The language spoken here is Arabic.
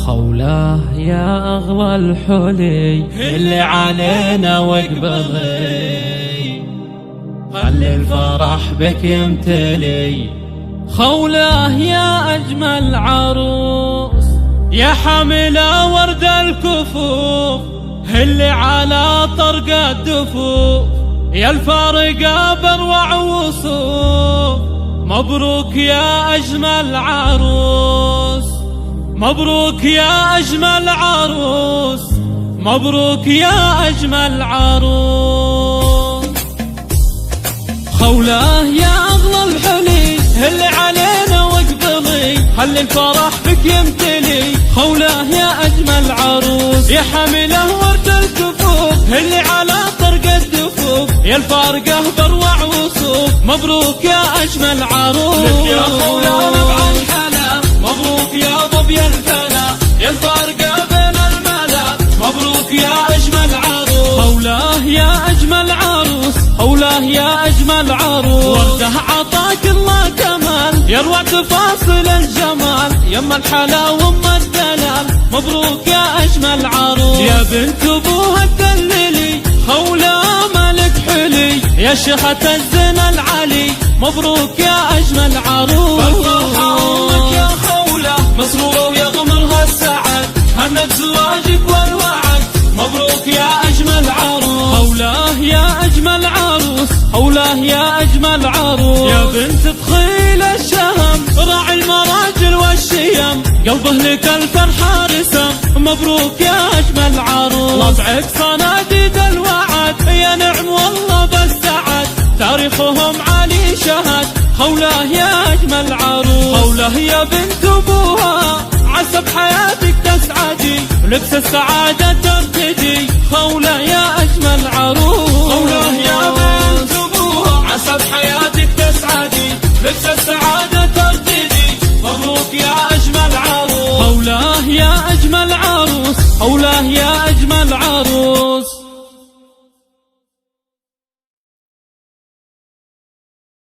خولاه يا أغلى الحلي اللي علينا واقبضي، خلي الفرح بك يمتلي. خولاه يا أجمل عروس يا حاملة ورد الكفوف اللي على طرق الدفوف، يا الفارقة بروع وصوف. مبروك يا أجمل عروس، مبروك يا أجمل عروس، مبروك يا أجمل عروس. خولاه يا أغلى الحلي اللي علينا واقبضي، خلي الفرح بك يمتلي. خولاه يا أجمل عروس يا حامله ورد الكفوف اللي على طرق الدفوف، يا الفارقة بروع وصوف. مبروك يا أجمل عروس، لك يا خولاه نبع الحلا. مبروك يا ظبي الفلا، يا الفارقة بين الملا. مبروك يا أجمل عروس، خولاه يا أجمل عروس، خولاه يا أجمل عروس. ورده عطاك الله كمال، يروع تفاصيل الجمال، يما الحلا وام الدلال. مبروك يا أجمل عروس، يا بنت أبوها الدللي. خولاه مالك حلي، يا شيخة الزنا العلي. مبروك يا أجمل عروس، بالفرحة أمك يا خولاه مسرورة ويغمرها السعد، هنت زواجك والوعد. مبروك يا أجمل عروس، خولاه يا أجمل عروس، خولاه يا أجمل عروس. يا بنت بخيل الشهم راعي المراجل والشيم، قلبه لك الفرحة رسم. مبروك يا أجمل عروس، طبعك صناديد الوعد، يا نعم والله بالسعد، تاريخهم عالي شهد. خولاه يا أجمل عروس، خولاه يا بنت أبوها، عسى بحياتك تسعدي، لبس السعادة ترتدي. خولاه يا أجمل عروس، خولاه يا بنت أبوها، عسى بحياتك تسعدي، لبس السعادة ترتدي. مبروك يا أجمل عروس، خولاه يا أجمل عروس، خولاه يا أجمل عروس.